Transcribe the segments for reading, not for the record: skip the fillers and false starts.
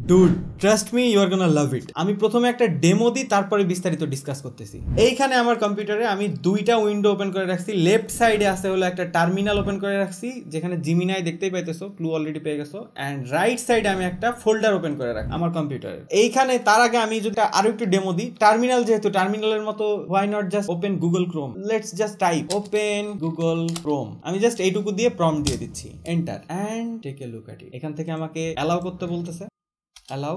Dude trust me you are gonna love it. আমি প্রথমে একটা ডেমো দিই, তারপরে বিস্তারিত ডিসকাস করতেছি। এইখানে আমার কম্পিউটারে আমি দুইটা উইন্ডো ওপেন করে রাখছি। লেফট সাইডে আছে হলো একটা টার্মিনাল ওপেন করে রাখছি, যেখানে জিমিনাই দেখতেই পাইতেছো, ক্লু অলরেডি পেয়ে গেছো। অ্যান্ড রাইট সাইডে আমি একটা ফোল্ডার ওপেন করে রাখি আমার কম্পিউটারে। এইখানে তার আগে আমি যদি আরো একটু ডেমো দিই, টার্মিনাল যেহেতু টার্মিনালের মতো, why not just open Google Chrome. Let's just type open Google Chrome. আমি জাস্ট এইটুকু দিয়ে প্রম্পট দিয়ে দিচ্ছি, enter and take a look at it. এখান থেকে আমাকে অ্যালাউ করতে বলতেছে, অ্যালাউ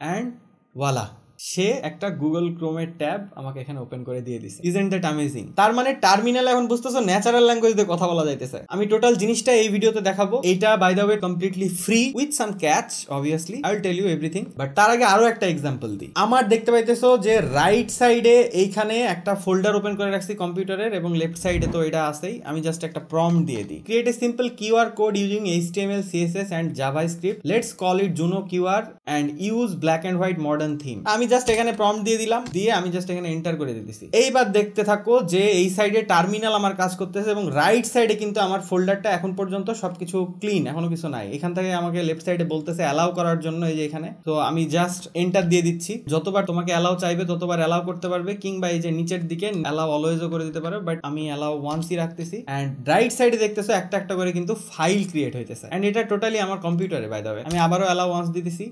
অ্যান্ড ওয়ালা, সে একটা গুগল ক্রোমের ট্যাব আমাকে এখানে ওপেন করে দিয়ে দিছে। Isn't that amazing? তার মানে টার্মিনাল এখন বুঝতেছো ন্যাচারাল ল্যাঙ্গুয়েজ দিয়ে কথা বলা যাইতেছে। আমি টোটাল জিনিসটা এই ভিডিওতে দেখাবো। এইটা by the way completely free with some catch, obviously I will tell you everything. But তার আগে আরো একটা এক্সাম্পল দিই। আমার দেখতে পাইতেছো যে রাইট সাইডে এইখানে একটা ফোল্ডার ওপেন করে রাখছি কম্পিউটারের, এবং লেফট সাইডে তো এটা আছেই। আমি জাস্ট একটা প্রম্পট দিয়ে দিই, create a simple QR code using HTML CSS and JavaScript, let's call it Juno QR and use black and white modern theme. আমি জাস্ট এখানে প্রম্পট দিয়ে দিলাম, দিয়ে আমি জাস্ট এখানে এন্টার করে দিতেছি। এইবার দেখতে থাকো যে এই সাইডে টার্মিনাল আমার কাজ করতেছে, এবং রাইট সাইডে কিন্তু আমার ফোল্ডারটা এখন পর্যন্ত সবকিছু ক্লিন, এখনো কিছু নাই। এখান থেকে আমাকে লেফট সাইডে বলতেছে অ্যালাউ করার জন্য, এই যে এখানে। তো আমি জাস্ট এন্টার দিয়ে দিচ্ছি। যতবার তোমাকে অ্যালাউ চাইবে ততবার অ্যালাউ করতে পারবে, কিংবা এই যে নিচের দিকে অ্যালাউ অলওয়েজও করে দিতে পারো, বাট আমি অ্যালাউ ওয়ান্সই রাখতেছি। অ্যান্ড রাইট সাইডে দেখতেছো একটা একটা করে কিন্তু ফাইল ক্রিয়েট হইতেছে, অ্যান্ড এটা টোটালি আমার কম্পিউটারে বাই দ্য ওয়ে। আমি আবারও অ্যালাউ ওয়ান্স দিতেছি,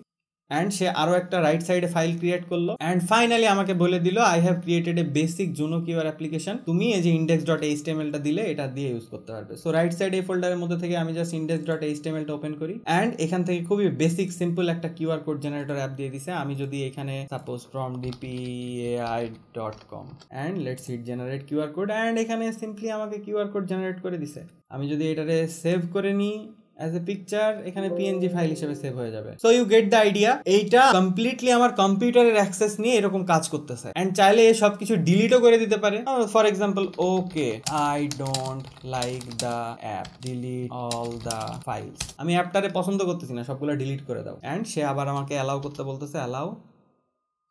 অ্যান্ড সে আরো একটা রাইট সাইডে ফাইল ক্রিয়েট করলো। অ্যান্ড ফাইনালি আমাকে বলে দিল I have created A basic Juno QR application. তুমি এই যে index.html টা দিলে এটা দিয়ে ইউজ করতে পারবে। সো রাইট সাইড এই ফোল্ডারের মধ্যে থেকে আমি জাস্ট index.html টা ওপেন করি, অ্যান্ড এখান থেকে খুবই বেসিক সিম্পল একটা কিউআর কোড জেনারেটর অ্যাপ দিয়ে দিছে। আমি যদি এখানে suppose from dpai.com and let's hit generate QR code, and এখানে সিম্পলি আমাকে কিউআর কোড জেনারেট করে দিছে। আমি যদি এটারে সেভ করে নিই as a picture, এখানে PNG ফাইল হিসেবে সেভ হয়ে যাবে। So you get the idea. এইটা কমপ্লিটলি আমার কম্পিউটারের অ্যাক্সেস নিয়ে এরকম কাজ করতেছে, এন্ড চাইলে এই সব কিছু ডিলিটও করে দিতে পারে। For example, okay I don't like the app, delete all the files. আমি অ্যাপটারে পছন্দ করতেছি না, সবগুলো ডিলিট করে দাও। এন্ড সে আবার আমাকে অ্যালাউ করতে বলতেছে, অ্যালাউ,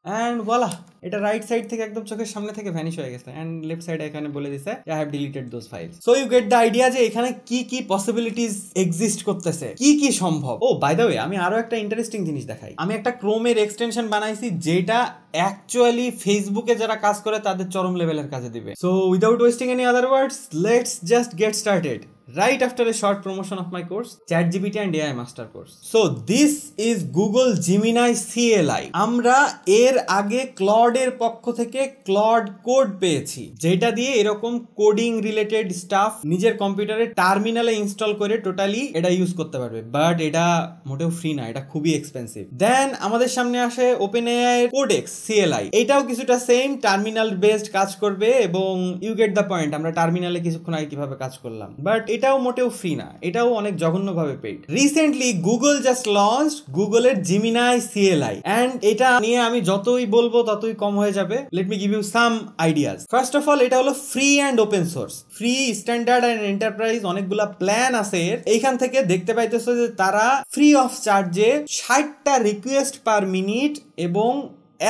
অ্যান্ড voila, এটা রাইট সাইড থেকে একদম চোখের সামনে থেকে ভ্যানিশ হয়ে গেছে। অ্যান্ড লেফট সাইডে এখানে বলে দিছে I have deleted those files. So you get the idea যে এখানে কি কি পসিবিলিটিস এক্সিস্ট করতেছে, কি কি সম্ভব। ও বাই দ্য ওয়ে, আমি আরো একটা ইন্টারেস্টিং জিনিস দেখাই। আমি একটা ক্রোমের এক্সটেনশন বানাইছি যেটা অ্যাকচুয়ালি ফেসবুকে যারা কাজ করে তাদের চরম লেভেলের কাজে দিবে। So without wasting any other words, let's just get started right after a short promotion of my course, ChatGPT and AI Master Course. So this is Google Gemini CLI. আমরা এর আগে ক্লড এর পক্ষ থেকে ক্লড কোড পেয়েছি, যেটা দিয়ে এরকম কোডিং রিলেটেড স্টাফ নিজের কম্পিউটারে টার্মিনালে ইনস্টল করে টোটালি এটা ইউজ করতে পারবে। বাট এটা মোটেও ফ্রি না, এটা খুবই এক্সপেন্সিভ। দেন আমাদের সামনে আসে OpenAI এর Codex CLI। এটাও কিছুটা সেম টার্মিনাল বেসড কাজ করবে, এবং ইউ গেট দ্য পয়েন্ট। আমরা টার্মিনালে কিছুক্ষণ আগে কিভাবে কাজ করলাম, বাট এটাও মোটেও ফ্রি না, এটাও অনেক জঘন্যভাবে paid. Recently Google just launched গুগলের জিমিনাই CLI, এন্ড এটা নিয়ে আমি যতই বলবো ততই কম হয়ে যাবে। Let me give you some ideas. First of all, এটা হলো free and open source. Free, standard and enterprise অনেকগুলা প্ল্যান আছে এর। এইখান থেকে দেখতে পাইতেছো যে তারা ফ্রি অফ চার্জে 60টা রিকোয়েস্ট পার মিনিট এবং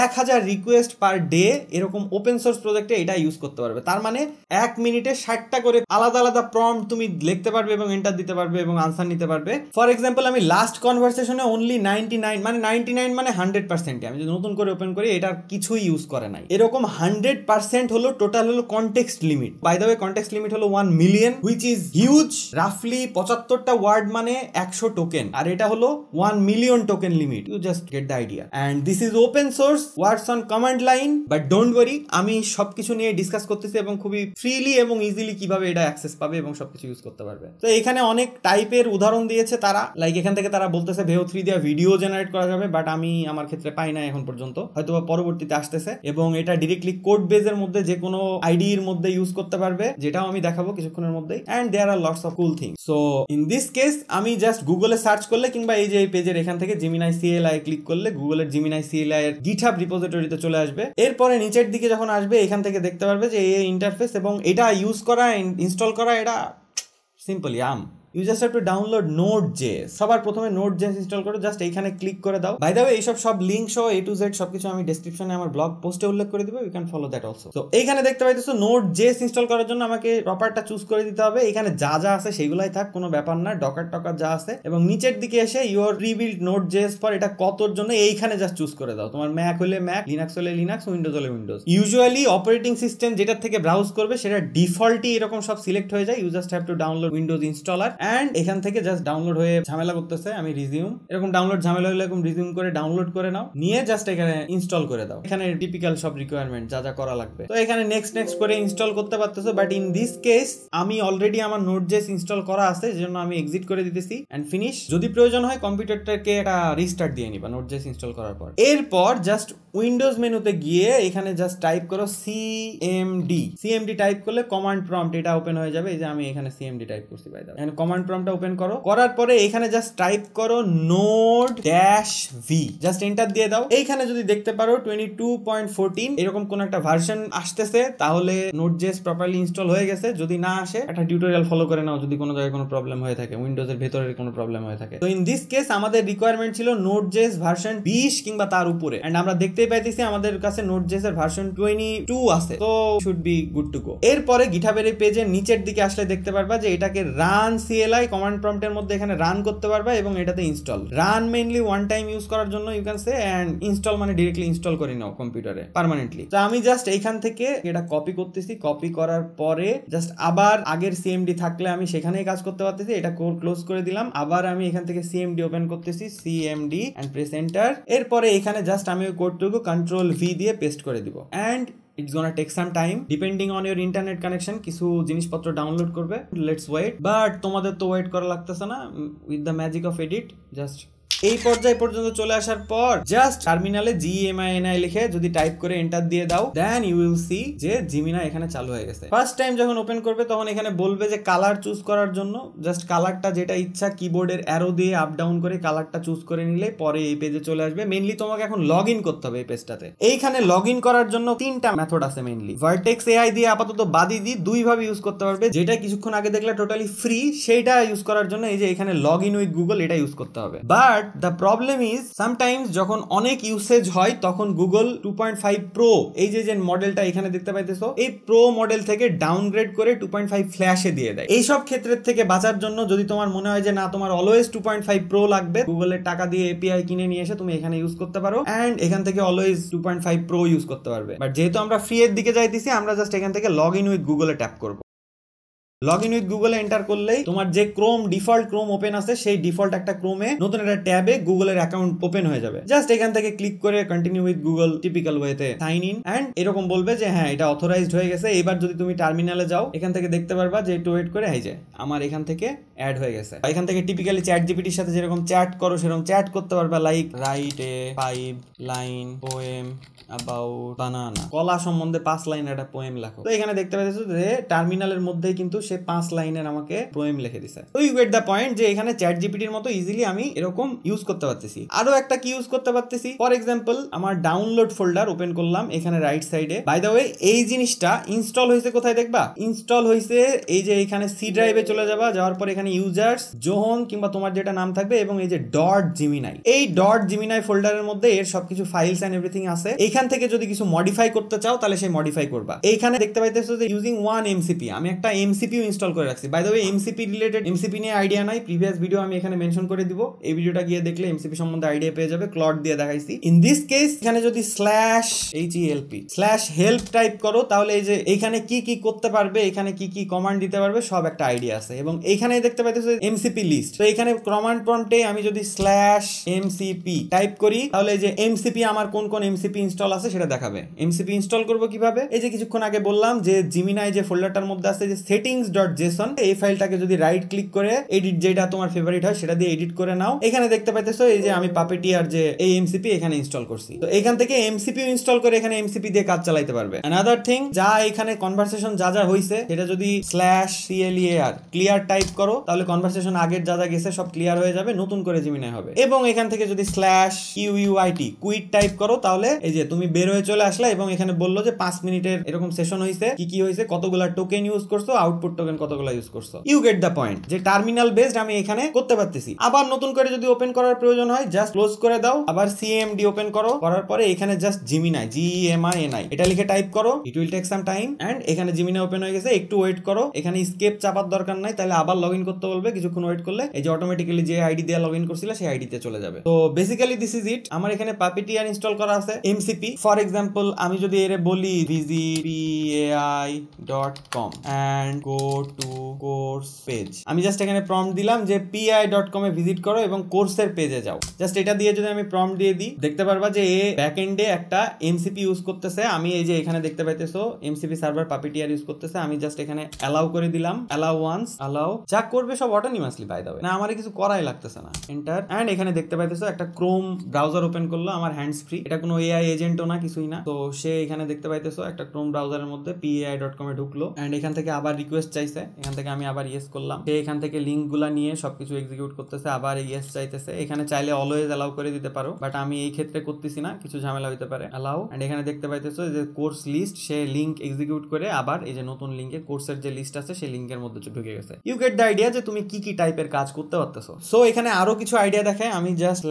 1000 রিকোয়েস্ট পার ডে এরকম ওপেন সোর্স প্রজেক্টে এটা ইউজ করতে পারবে। তার মানে 1 মিনিটে 60টা করে আলাদা আলাদা প্রম্পট তুমি লিখতে পারবে এবং এন্টার দিতে পারবে এবং আনসার নিতে পারবে। ফর এক্সাম্পল, আমি লাস্ট কনভারসেশনে অনলি 99 মানে 100%, আমি যদি নতুন করে ওপেন করি এটার কিছুই ইউজ করে নাই। এরকম 100% হলো টোটাল হলো context limit. By the way, context limit হলো 1 মিলিয়ন, হুইচ ইজ হিউজ। রাফলি 75টা ওয়ার্ড মানে 100 টোকেন, আর এটা হলো 1 million token limit. You just get the idea. And this is open source, words on command line. But don't worry, আমি সবকিছু নিয়ে ডিসকাস করতেছি এবং খুবই ফ্রিলি এবং ইজিলি কিভাবে এটা অ্যাক্সেস পাবে এবং সবকিছু ইউজ করতে পারবে। তো এখানে অনেক টাইপের উদাহরণ দিয়েছে তারা। লাইক এখান থেকে তারা বলতেছে Veo 3 দিয়ে ভিডিও জেনারেট করা যাবে, বাট আমি আমার ক্ষেত্রে পাই না এখন পর্যন্ত, হয়তো পরবর্তীতে আসতেছে। এবং এটা ডিরেক্টলি কোড বেজের মধ্যে যে কোনো আইডির মধ্যে ইউজ করতে পারবে, যেটাও আমি দেখাবো কিছুক্ষণের মধ্যেই। And there are lots of cool things. So in this case, আমি জাস্ট গুগলে সার্চ করলে কিংবা এই যে এই পেজের এখান থেকে জিমিনাই CLI ক্লিক করলে গুগলের জিমিনাই CLI এর GitHub রিপোজিটরিতে চলে আসবে। এরপরে নিচের দিকে যখন আসবে এখান থেকে দেখতে পারবে যে এই ইন্টারফেস, এবং এটা ইউজ করা, ইনস্টল করা, এটা simply you just have to download Node.js। সবার প্রথমে Node.js ইনস্টল করো, জাস্ট এইখানে ক্লিক করে দাও। বাই দ্য ওয়ে এইসব সব লিংক সহ A to Z সবকিছু আমি ডেসক্রিপশনে আমার ব্লগ পোস্টে উল্লেখ করে দিব, you can follow that also. তো এইখানে দেখতে পাইতেছো Node.js ইনস্টল করার জন্য আমাকে প্রপারটা চুজ করে দিতে হবে। এখানে যা যা আছে সেগুলাই থাক, কোনো ব্যাপার না, ডকার টকার যা আছে। এবং নিচের দিকে এসে ইউর প্রিবিল্ড Node.js ফর এটা কতর জন্য এইখানে জাস্ট চুজ করে দাও। তোমার ম্যাক হলে ম্যাক, লিনাক্স হলে লিনাক্স, উইন্ডোজ হলে উইন্ডোজ। ইউজুয়ালি অপারেটিং সিস্টেম যেটা থেকে ব্রাউজ করবে সেটা ডিফল্টই এরকম সব সিলেক্ট হয়ে যায়। You just have to download Windows installer and এখান থেকে জাস্ট ডাউনলোড হয়ে ঝামেলা করতেছে, আমি রিজিউম, এরকম ডাউনলোড ঝামেলা হলে এরকম রিজিউম করে ডাউনলোড করে নাও, নিয়ে জাস্ট এখানে ইনস্টল করে দাও। এখানে টিপিক্যাল সব রিকোয়ারমেন্ট যা যা করা লাগবে। তো এখানে নেক্সট করে ইনস্টল করতে পারতেছো, বাট ইন দিস কেস আমি অলরেডি আমার Node.js ইনস্টল করা আছে, যেজন্য আমি এক্সিট করে দিতেছি এন্ড ফিনিশ। যদি প্রয়োজন হয় কম্পিউটারটাকে একটা রিস্টার্ট দিয়ে নিবা Node.js ইনস্টল করার পর। এরপর জাস্ট উইন্ডোজ মেনুতে গিয়ে এখানে জাস্ট টাইপ করো cmd টাইপ করলে কমান্ড প্রম্পট এটা ওপেন হয়ে যাবে। এই যে আমি এখানে cmd টাইপ করছি, বাই দা এখানে কমান্ড প্রম্পটটা ওপেন করো। করার পরে এখানে জাস্ট টাইপ করো node-v, জাস্ট এন্টার দিয়ে দাও। এইখানে যদি দেখতে পারো 22.14 এরকম কোন একটা ভার্সন আসতেছে, তাহলে Node.js প্রপারলি ইনস্টল হয়ে গেছে। যদি না আসে একটা টিউটোরিয়াল ফলো করে নাও, যদি কোনো জায়গায় কোনো প্রবলেম হয়ে থাকে, উইন্ডোজের ভেতরের কোনো প্রবলেম হয়ে থাকে। তো ইন দিস কেস আমাদের রিকোয়ারমেন্ট ছিল Node.js ভার্সন 20 কিংবা তার উপরে, এন্ড আমরা দেখতেই পাইতেছি আমাদের কাছে Node.js এর ভার্সন 22 আছে, তো should be good to go. এরপরে গিটহাবের এই পেজের নিচের দিকে আসলে দেখতে পারবা যে এটাকে রান CLI কমান্ড প্রম্পটের মধ্যে এখানে রান করতে পারবা এবং এটাতে install. Run mainly one time use করার জন্য you can say, and install মানে ডিরেক্টলি ইনস্টল করে নাও কম্পিউটারে পার্মানেন্টলি। তো আমি জাস্ট এইখান থেকে এটা কপি করতেছি, কপি করার পরে জাস্ট আবার আগের cmd থাকলে আমি সেখানেই কাজ করতে পারতেছি, এটা ক্লোজ করে দিলাম। আবার আমি এখান থেকে cmd ওপেন করতেছি, cmd এন্ড প্রেস এন্টার। এরপরে এখানে জাস্ট আমি ওই কোডটুকু Ctrl+V দিয়ে পেস্ট করে দিব and it's gonna take some time depending on your internet connection, কিছু জিনিসপত্র ডাউনলোড করবে। let's wait, বাট তোমাদের তো ওয়েট করা লাগতেছে না, with the magic of edit just এই পর্যায় পর্যন্ত চলে আসার পর জাস্ট টার্মিনালে GMINI লিখে যদি টাইপ করে এন্টার দিয়ে দাও, দেন ইউ উইল সি যে জিমিনা এখানে চালু হয়ে গেছে। ফার্স্ট টাইম যখন ওপেন করবে তখন এখানে বলবে যে কালার চুজ করার জন্য, জাস্ট কালারটা যেটা ইচ্ছা কিবোর্ডের অ্যারো দিয়ে আপ ডাউন করে কালারটা চুজ করে নিলে পরে এই পেজে চলে আসবে। মেইনলি তোমাকে এখন লগ ইন করতে হবে এই পেজটাতে। এইখানে লগ ইন করার জন্য তিনটা মেথড আছে মেইনলি। Vertex AI দিয়ে আপাতত বাদি দি দুই ভাবে ইউজ করতে পারবে, যেটা কিছুক্ষণ আগে দেখলে টোটালি ফ্রি, সেইটা ইউজ করার জন্য এই যে এখানে লগ ইন উইথ গুগল এটা ইউজ করতে হবে। But the problem is sometimes যখন অনেক ইউসেজ হয় তখন গুগল 2.5 প্রো এই যে মডেলটা এখানে দেখতে পাইতেছো, এই প্রো মডেল থেকে ডাউনগ্রেড করে 2.5 ফ্ল্যাশে দিয়ে দেয়। এইসব ক্ষেত্রের থেকে বাঁচার জন্য যদি তোমার মনে হয় যে না তোমার অলওয়েজ 2.5 প্রো লাগবে, গুগলের টাকা দিয়ে এপিআই কিনে নিয়ে এসে তুমি এখানে ইউজ করতে পারো এন্ড এখান থেকে অলওয়েজ 2.5 প্রো ইউজ করতে পারবে। বাট যেহেতু আমরা ফ্রি এর দিকে যাইতেছি, আমরা জাস্ট এখান থেকে লগ ইন উইথ গুগলে ট্যাপ করবো। লগ ইন উইথ গুগলে এন্টার করলেই তোমার যে ডিফল্ট ক্রোম ওপেন আছে সেই ডিফল্ট একটা ক্রোমে নতুন একটা ট্যাবে গুগলের অ্যাকাউন্ট ওপেন হয়ে যাবে। জাস্ট এখান থেকে ক্লিক করে কন্টিনিউ উইথ গুগল টিপিক্যাল ওয়েতে সাইন ইন এন্ড এরকম বলবে যে হ্যাঁ এটা অথরাইজড হয়ে গেছে। এবার যদি তুমি টার্মিনালে যাও এখান থেকে দেখতে পারবা যে একটু ওয়েট করে এই যে আমার এখান থেকে অ্যাড হয়ে গেছে। এখান থেকে টিপিক্যালি চ্যাট জিপিটির সাথে যেরকম চ্যাট করো সেরকম চ্যাট করতে পারবা, like write a 5 line poem about banana, কলা সম্বন্ধে 5 লাইন একটা পোয়েম লেখো। তো এখানে দেখতে পাচ্ছ যে টার্মিনালের মধ্যেই কিন্তু সে 5 লাইনের আমাকে পোয়েম লিখে দিছে। তো ইউ গেট দ্য পয়েন্ট যে এখানে চ্যাট জিপিটির মতো ইজিলি আমি এরকম ইউজ করতে পারতেছি। আরো একটা কি ইউজ করতে পারতেছি, ফর এক্সাম্পল আমার ডাউনলোড ফোল্ডার ওপেন করলাম এখানে রাইট সাইডে। বাই দ্য ওয়ে এই জিনিসটা ইনস্টল হয়েছে কোথায় দেখবা, ইনস্টল হয়েছে এই যে এখানে সি ড্রাইভে চলে যাবা, যাওয়ার পর এখানে ইউজার্স জোহন কিংবা তোমার যেটা নাম থাকবে এবং এই যে .জিমিনাই, এই .জিমিনাই ফোল্ডারের মধ্যে এর সবকিছু ফাইলস এন্ড এভরিথিং আছে। এইখান থেকে যদি কিছু মডিফাই করতে চাও তাহলে সেই মডিফাই করবা। এইখানে দেখতে পাইতেছো যে ইউজিং 1 MCP, আমি একটা এমসিপিও ইনস্টল করে রাখছি। By the way MCP related, MCP নিয়ে আইডিয়া নাই, প্রিভিয়াস ভিডিও আমি এখানে মেনশন করে দিব, এই ভিডিওটা গিয়ে দেখলে এমসিপি সম্বন্ধে আইডিয়া পেয়ে যাবে, ক্লড দিয়ে দেখাইছি। ইন দিস কেস এখানে যদি /help টাইপ করো তাহলে এই যে এখানে কি কি করতে পারবে, এখানে কি কি কমান্ড দিতে পারবে সব একটা আইডিয়া আছে। এবং এখানে দেখতে পাইতেছো এমসিপি লিস্ট। তো এখানে কমান্ড প্রম্পটে আমি যদি /mcp টাইপ করি তাহলে এই যে এমসিপি আমার কোন কোন এমসিপি ইনস্টল আছে সেটা দেখাবে। এমসিপি ইনস্টল করব কিভাবে, এই যে কিছুক্ষণ আগে বললাম যে জিমিনাই যে ফোল্ডারটার মধ্যে আছে যে settings.json, এই ফাইলটাকে যদি রাইট ক্লিক করে এডিট যেটা তোমার ফেভারিট হয় সেটা দিয়ে এডিট করে নাও। এখানে দেখতে পাইতেছো এই যে আমি পাপেটিয়ার যে এই এমসিপি এখানে ইনস্টল করছি। তো এখান থেকে এমসিপি ইনস্টল করে এখানে এমসিপি দিয়ে কাজ চালাতে পারবে। অ্যানাদার থিং, যা এখানে কনভারসেশন যা যা হইছে সেটা যদি /clear টাইপ করো তাহলে কনভারসেশন আগের যা যা গেছে সব ক্লিয়ার হয়ে যাবে, নতুন করে জিমিনাই হবে। এবং এখান থেকে যদি /QUIT কুইট টাইপ করো তাহলে এই যে তুমি বের হয়ে চলে আসলা এবং এখানে বললো যে 5 মিনিটের এরকম সেশন হয়েছে, কি হয়েছে, কতগুলা টোকেন ইউজ করছো, আউটপুট টোকেন কতগুলা ইউজ করছো। ইউ গেট দ্য পয়েন্ট, যে টার্মিনাল বেসড আমি এখানে করতে পারতেছি। আবার নতুন করে যদি ওপেন করার প্রয়োজন হয় জাস্ট ক্লোজ করে দাও, আবার CMD ওপেন করো, করার পরে এখানে জাস্ট জিমিনাই GEMINI এটা লিখে টাইপ করো, it will take some time. And Gemini open ওপেন হয়ে গেছে, একটু ওয়েট করো, এখানে স্কেপ চাপার দরকার নাই, তাহলে আবার লগইন করতে বলবে, কিছুক্ষণ ওয়েট করলে এই যে অটোমেটিক্যালি যে আইডি দিয়ে লগইন করছিলে সেই আইডিতে চলে যাবে। তো বেসিক্যালি দিস ইজ ইট। আমার এখানে পাপিটিয়ার ইনস্টল করা আছে, MCP ফর এক্সাম্পল আমি যদি এর বলি visitpai.com and go to course page, আমি জাস্ট এখানে প্রম্পট দিলাম যে pi.com এ ভিজিট করো এবং কোর্সের পেজে যাও। জাস্ট এটা দিয়ে যদি আমি প্রম্পট দিয়ে দিই, দেখতে পারবা যে এ ব্যাকএন্ডে একটা MCP ইউজ করতেছে। আমি এই যে এখানে দেখতে পাইতেছো MCP সার্ভার পাপিটিয়ার ইউজ করতেছে, আমি জাস্ট এখানে অ্যালাউ করে দিলাম, অ্যালাউ ওয়ান্স, অ্যালাউ, যা করবে সব অটোনিমাসলি বাই দ্য ওয়ে, না আমার কিছু করাই লাগতেছে না। এন্টার। এন্ড এখানে দেখতে পাইতেছো একটা ক্রোম ব্রাউজার ওপেন করলো, আমার হ্যান্ডস ফ্রি, এটা কোনো AI এজেন্টও না, কিছুই না। তো সে এখানে দেখতে পাইতেছো একটা ক্রোম ব্রাউজারের মধ্যে pi.com এ ঢুকলো এন্ড এখান থেকে আবার রিকোয়েস্ট চাইছে, এখান থেকে আমি আবার ইয়েস করলাম, সে এখান থেকে লিংক গুলা নিয়ে সবকিছু এক্সিকিউট করতেছে, আবার ইয়েস চাইতেছে। এখানে চাইলে অলওয়েজ অ্যালাউ করে দিতে পারো, বাট আমি এই ক্ষেত্রে করতেছি না, কিছু ঝামেলা হইতে পারে। অ্যালাউ। এন্ড এখানে দেখতে পাইতেছো যে কোর্স লিস্ট, সে লিংক এক্সিকিউট করে আবার এই যে নতুন লিংকে কোর্সের যে লিস্ট আছে সেই লিংকের মধ্যে ঢুকে গেছে। ইউ গেট দ্য আইডিয়া যে তুমি কি টাইপের কাজ করতে পারতেছো। সো এখানে আরো কিছু আইডিয়া দেখায়, আমি জাস্ট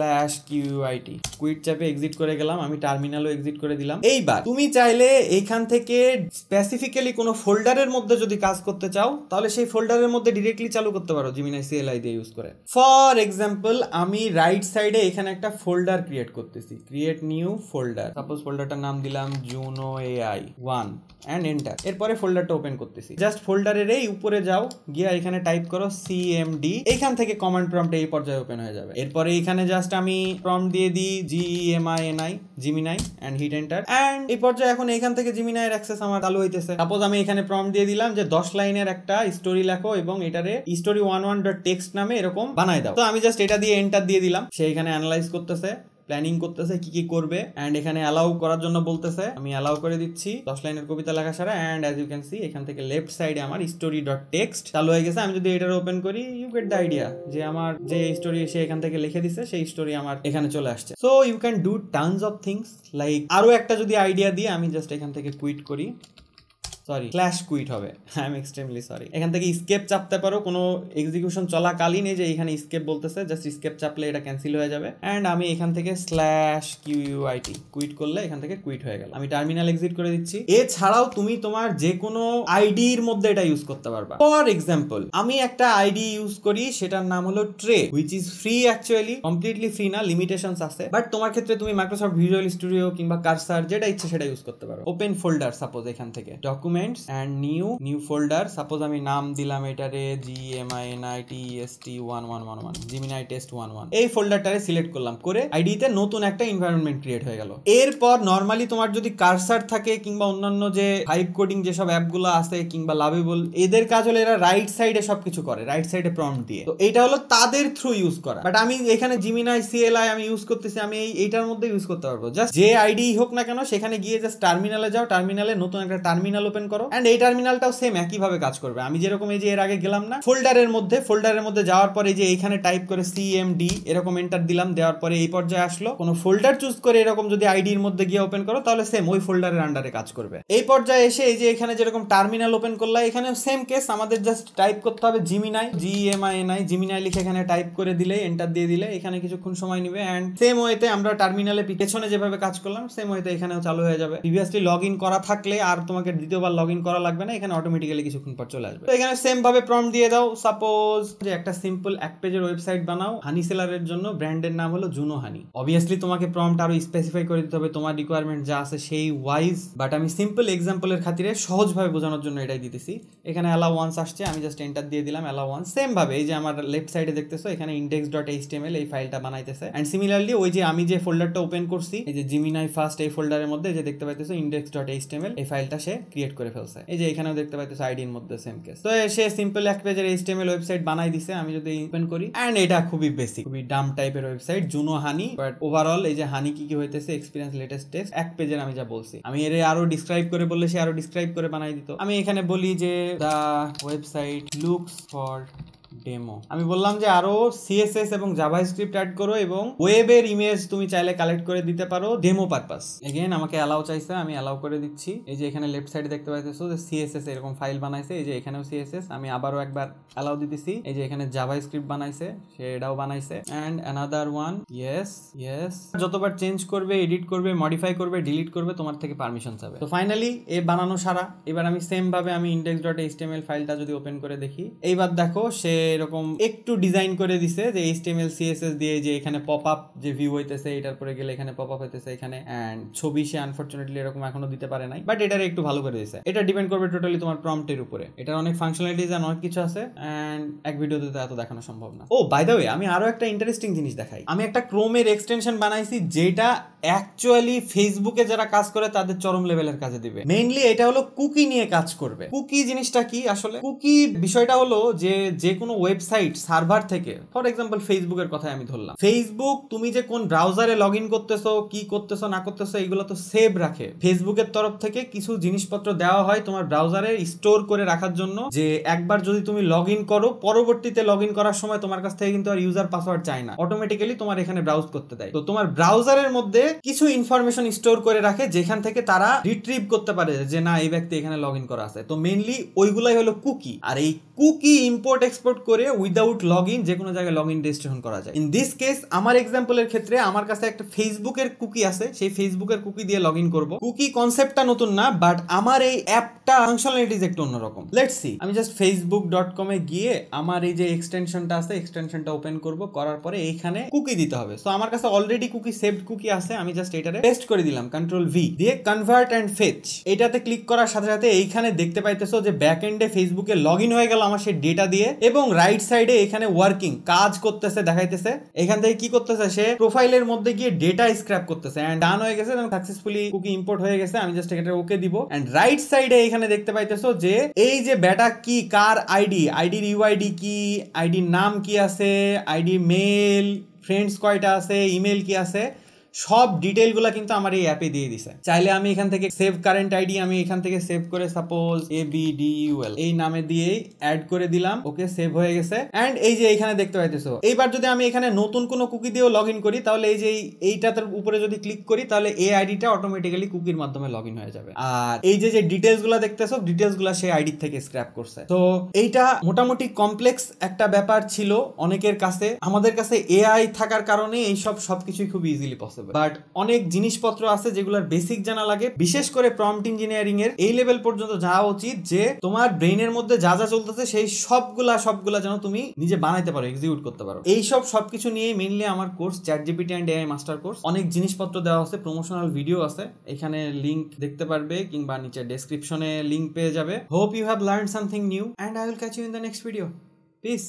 /QUIT কুইট চাপে এক্সিট করে গেলাম, আমি টার্মিনালও এক্সিট করে দিলাম। এইবার তুমি চাইলে এখান থেকে স্পেসিফিক্যালি কোনো ফোল্ডারের মধ্যে যদি কাজ করতে চাও তাহলে সেই ফোল্ডারের মধ্যে ডিরেক্টলি চালু করতে পারো জিমিনাই CLI দিয়ে ইউজ করে। ফর এক্সাম্পল আমি রাইট সাইডে এখানে একটা ফোল্ডার ক্রিয়েট করতেছি, ক্রিয়েট নিউ ফোল্ডার, সাপোজ ফোল্ডারটার নাম দিলাম Juno AI 1 এন্ড এন্টার। এরপরে ফোল্ডারটা ওপেন করতেছি, জাস্ট ফোল্ডারের এই উপরে যাও, গিয়ে এখানে টাইপ করো CMD, এখান থেকে কমান্ড প্রম্পট এই পর্যায়ে ওপেন হয়ে যাবে। এরপরে এখানে জাস্ট আমি প্রম্পট দিয়ে দিই GEMINI Gemini and hit enter. And এই পর্যায়ে এখন এখান থেকে জিমিনাই এর অ্যাক্সেস আমার চালু হইতেছে। সাপোজ আমি এখানে প্রম্পট দিয়ে দিলাম যে 10 লাইনের একটা স্টোরি লেখো এবং এটারে story11.txt নামে এরকম বানাই দাও। তো আমি জাস্ট এটা দিয়ে এন্টার দিয়ে দিলাম, সে এখানে অ্যানালাইজ করতেছে, প্ল্যানিং করতেছে কি করবে এন্ড এখানে অ্যালাউ করার জন্য বলতেছে, আমি অ্যালাউ করে দিচ্ছি 10 লাইনের কবিতা লেখা ছাড়া। And as you can see এখান থেকে লেফট সাইডে আমার story.txt চালু হয়ে গেছে। আমি যদি এটার ওপেন করি, ইউ গেট দ্য আইডিয়া যে আমার যে স্টোরি সে এখান থেকে লিখে দিছে সেই স্টোরি আমার এখানে চলে আসছে। So you can do tons of things like. আরো একটা যদি আইডিয়া দিয়ে আমি জাস্ট এখান থেকে কুইট করি, সরি /quit হবে, আই এম এক্সট্রিমলি সরি। এখান থেকে স্কেপ চাপতে পারো কোনো এক্সিকিউশন চলাকালীন, এই যে এখানে স্কেপ বলতেছে, জাস্ট স্কেপ চাপলে এটা ক্যান্সেল হয়ে যাবে। এন্ড আমি এখান থেকে /QUIT কুইট করলে এখান থেকে কুইট হয়ে গেল। আমি টার্মিনাল এক্সিট করে দিচ্ছি। এছাড়াও তুমি তোমার যে কোনো আইডির মধ্যে এটা ইউজ করতে পারবা। ফর এক্সাম্পল আমি একটা আইডি ইউজ করি, সেটার নাম হলো tray, which is free, actually completely free না, লিমিটেশনস আছে, বাট তোমার ক্ষেত্রে তুমি মাইক্রোসফট ভিজুয়াল স্টুডিও কিংবা কার্সার যেটা ইচ্ছে সেটা ইউজ করতে পারো। ওপেন ফোল্ডার, সাপোজ এখান থেকে documents and new folder, suppose আমি নাম দিলাম এটারে GEMINITEST1111 জিমিনাই টেস্ট 11। এই ফোল্ডারটারে সিলেক্ট করলাম, করে আইডিতে নতুন একটা এনভায়রনমেন্ট ক্রিয়েট হয়ে গেল। এরপর নরমালি তোমার যদি কার্সার থাকে কিংবা অন্যান্য যে ভাইব কোডিং যেসব অ্যাপগুলো আছে কিংবা লাভেবল, এদের কাজ হলো এরা রাইট সাইডে সবকিছু করে, রাইট সাইডে প্রম্পট দিয়ে। তো এটা হলো তাদের থ্রু ইউজ করা, বাট আমি এখানে জিমিনাই CLI আমি ইউজ করতেছি, আমি এইটার মধ্যে ইউজ করতে পারবো। জাস্ট যে আইডি হোক না কেন সেখানে গিয়ে জাস্ট টার্মিনালে যাও, টার্মিনালে নতুন একটা টার্মিনাল ওপেন করো এন্ড এই টার্মিনালটাও সেম একই ভাবে কাজ করবে। আমি যেরকম এই যে এর আগে গেলাম না ফোল্ডারের মধ্যে যাওয়ার পরে যে এইখানে টাইপ করে CMD এরকম এন্টার দিলাম, দেওয়ার পরে এই পর্যায়ে আসলো। কোনো ফোল্ডার চুজ করে এরকম যদি আইডির মধ্যে গিয়ে ওপেন করো তাহলে সেম ওই ফোল্ডারের আন্ডারে কাজ করবে। এই পর্যায়ে এসে এই যে এখানে যেরকম টার্মিনাল ওপেন করলাম, এখানে সেম কেস, আমাদের জাস্ট টাইপ করতে হবে জিমিনাই GEMINI জিমিনাই লিখে এখানে টাইপ করে দিলে, এন্টার দিয়ে দিলে এখানে কিছুক্ষণ সময় নেবে এন্ড সেম ওয়েতে আমরা টার্মিনালে পেছনে যেভাবে কাজ করলাম সেম ওয়েতে এখানেও চালু হয়ে যাবে। প্রিভিয়াসলি লগইন করা থাকলে আর তোমাকে দ্বিতীয়বার লগইন করা লাগবে না, এখানে অটোমেটিক্যালি কিছুক্ষণ পর চলে আসবে। তো এখানে সেম ভাবে প্রম্পট দিয়ে দাও, সাপোজ যে একটা সিম্পল এক পেজের ওয়েবসাইট বানাও হানি সেলারের জন্য, ব্র্যান্ডের নাম হলো জুনো হানি। অবভিয়াসলি তোমাকে প্রম্পট আরো স্পেসিফাই করে দিতে হবে তোমার রিকোয়ারমেন্ট যা আছে সেই ওয়াইজ, বাট আমি সিম্পল এক্সাম্পলের খাতিরে সহজভাবে বোঝানোর জন্য এটাই দিতেছি। এখানে অ্যালাউ ওয়ান্স আসছে, আমি জাস্ট এন্টার দিয়ে দিলাম অ্যালাউ ওয়ান্স। সেম ভাবে এই যে আমার লেফট সাইডে দেখতেছো এখানে index.html এই ফাইলটা বানাইতেছে এন্ড সিমিলারলি ওই যে আমি যে ফোল্ডারটা ওপেন করছি এই যে জিমিনাই ফার্স্ট এই ফোল্ডারের মধ্যে যে দেখতে পাইতেছো index.html এই ফাইলটা সে ক্রিয়েট করে ফেলছে। এই যে এখানেও দেখতে পাইতেছো আইডির মধ্যে সেম কেস। তো সে সিম্পল এক পেজের HTML ওয়েবসাইট বানাই দিছে। আমি যদি ওপেন করি এন্ড এটা খুবই বেসিক, খুবই ডাম টাইপের website Juno honey, but overall এই যে হানি কি হইতেছে এক্সপেরিয়েন্স লেটেস্ট টেক্সট এক পেজের আমি যা বলছি, আমি এর আরো ডিসক্রাইব করে বললে সে আরো ডিসক্রাইব করে বানাই দিত। আমি এখানে বলি যে দা ওয়েবসাইট লুকস ফর ডেমো। আমি বললাম যে আরো সিএসএস এবং জাভাস্ক্রিপ্ট অ্যাড করো এবং ওয়েবের ইমেজ তুমি চাইলে কালেক্ট করে দিতে পারো ডেমো পারপাস। এগেইন আমাকে অ্যালাউ চাইছে, আমি অ্যালাউ করে দিচ্ছি। এই যে এখানে লেফট সাইডে দেখতে পাইতেছো যে সিএসএস এরকম ফাইল বানাইছে, এই যে এখানেও সিএসএস, আমি আবারও একবার অ্যালাউ দিতেছি। এই যে এখানে জাভাস্ক্রিপ্ট বানাইছে, সেটাও বানাইছে, and another one, yes yes. যতবার চেঞ্জ করবে, এডিট করবে, মডিফাই করবে, ডিলিট করবে, তোমার থেকে পারমিশন চাবে। তো ফাইনালি এ বানানো সারা। এবার আমি সেম ভাবে আমি index.html ফাইলটা যদি ওপেন করে দেখি, এইবার দেখো সে এরকম একটু ডিজাইন করে দিছে যে HTML CSS দিয়ে, যে এখানে পপ আপ যে ভিউ হইতেছে, এটার পরে গেলে এখানে পপ আপ হইতেছে এখানে, এন্ড ছবি সে আনফরচুনেটলি এরকম এখনো দিতে পারে নাই, বাট এটারে একটু ভালো করে দিছে। এটা ডিপেন্ড করবে টোটালি তোমার প্রম্পটের উপরে। এটার অনেক ফাংশনালিটিস আর অনেক কিছু আছে, এন্ড এক ভিডিওতে তো এত দেখানো সম্ভব না। ও বাই দ্য ওয়ে, আমি আরো একটা ইন্টারেস্টিং জিনিস দেখাই। আমি একটা ক্রোমের এক্সটেনশন বানাইছি যেটা অ্যাকচুয়ালি ফেসবুকে যারা কাজ করে তাদের চরম লেভেলের কাজে দিবে। মেইনলি এটা হলো কুকি নিয়ে কাজ করবে। কুকি জিনিসটা কি আসলে? কুকি বিষয়টা হলো যে কোনো ওয়েবসাইট সার্ভার থেকে, ফর এক্সাম্পল ফেসবুকের কথাই আমি ধরলাম, ফেসবুক তুমি যে কোন ব্রাউজারে লগ ইন করতেছো, কি করতেছো না করতেছো, এগুলো তো সেভ রাখে। ফেসবুকের তরফ থেকে কিছু জিনিসপত্র দেওয়া হয় তোমার ব্রাউজারে স্টোর করে রাখার জন্য, যে একবার যদি তুমি লগ ইন করো, পরবর্তীতে লগ ইন করার সময় তোমার কাছ থেকে কিন্তু আর ইউজার পাসওয়ার্ড চায় না, অটোমেটিক্যালি তোমার এখানে ব্রাউজ করতে দেয়। তো তোমার ব্রাউজারের মধ্যে কিছু ইনফরমেশন স্টোর করে রাখে যেখান থেকে তারা রিট্রিভ করতে পারে যে না, এই ব্যক্তি এখানে লগ ইন করা আছে। তো মেইনলি ওইগুলাই হলো কুকি। আর এই কুকি ইম্পোর্ট এক্সপোর্ট করে উইদাউট লগ ইন যে কোনো জায়গায় লগ ইন রেজিস্ট্রেশন করা যায়। ইন দিস কেস আমার এক্সাম্পলের ক্ষেত্রে আমার কাছে একটা ফেসবুকের কুকি আছে, সেই ফেসবুকের কুকি দিয়ে লগ ইন করবো। কুকি কনসেপ্টটা নতুন না, বাট আমার এই অ্যাপটা ফাংশনালিটিস একটু অন্যরকম। লেটস সি, আমি জাস্ট facebook.com এ গিয়ে আমার এই যে এক্সটেনশনটা আছে, এক্সটেনশনটা ওপেন করব, করার পরে এইখানে কুকি দিতে হবে। সো আমার কাছে অলরেডি কুকি সেভড কুকি আছে, আমি জাস্ট এটারে পেস্ট করে দিলাম কন্ট্রোল ভি দিয়ে, কনভার্ট এন্ড ফেচ। এটাতে ক্লিক করার সাথে সাথে এইখানে দেখতে পাইতেছো যে ব্যাক এন্ডে ফেসবুকে লগ ইন হয়ে গেল আমার সেই ডেটা দিয়ে, এবং রাইট সাইডে এখানে ওয়ার্কিং কাজ করতেছে দেখাইতেছে। এখান থেকে কি করতেছে, সে প্রোফাইলের মধ্যে গিয়ে ডেটা স্ক্র্যাপ করতেছে, এন্ড ডান হয়ে গেছে, সাকসেসফুলি কুকি ইম্পোর্ট হয়ে গেছে। আমি জাস্ট এটা ওকে দিব, এন্ড রাইট সাইডে এখানে দেখতে পাইতেছো যে এই যে বেটা কি, কার আইডির ইউআইডি কি, আইডির নাম কি আছে, আইডি মেল, ফ্রেন্ডস কয়টা আছে, ইমেল কি আছে, সব ডিটেইলগুলো কিন্তু আমার এই অ্যাপে দিয়ে দিছে। চাইলে আমি এখান থেকে সেভ কারেন্ট আইডি, আমি এখান থেকে সেভ করে সাপোজ ABDUL এই নামে দিয়েই অ্যাড করে দিলাম। ওকে, সেভ হয়ে গেছে। এন্ড এই যে এখানে দেখতে পাইতেছো, এইবার যদি আমি এখানে নতুন কোনো কুকি দিয়েও লগ ইন করি, তাহলে এই যে এইটার উপরে যদি ক্লিক করি, তাহলে এই আইডিটা অটোমেটিক্যালি কুকির মাধ্যমে লগ ইন হয়ে যাবে। আর এই যে ডিটেলস গুলা দেখতেছো, ডিটেলস গুলা সেই আইডি থেকে স্ক্র্যাপ করছে। তো এইটা মোটামুটি কমপ্লেক্স একটা ব্যাপার ছিল অনেকের কাছে। আমাদের কাছে এআই থাকার কারণে এই সবকিছুই খুব ইজিলি পসিবল। বাট অনেক জিনিসপত্র আছে যেগুলোর বেসিক জানা লাগে, বিশেষ করে প্রম্পট ইঞ্জিনিয়ারিং এর এই লেভেল পর্যন্ত যাওয়া উচিত যে তোমার ব্রেইনের মধ্যে যা যা চলতেছে সেই সবগুলা যেন তুমি নিজে বানাইতে পারো, এক্সিকিউট করতে পারো। এই সবকিছু নিয়ে মেইনলি আমার course ChatGPT and AI master course. অনেক জিনিসপত্র দেওয়া আছে, প্রমোশনাল ভিডিও আছে, এখানে লিংক দেখতে পারবে কিংবা নিচে ডেসক্রিপশনে লিংক পেয়ে যাবে। Hope you have learned something new, and I will catch you in the next video. Piece.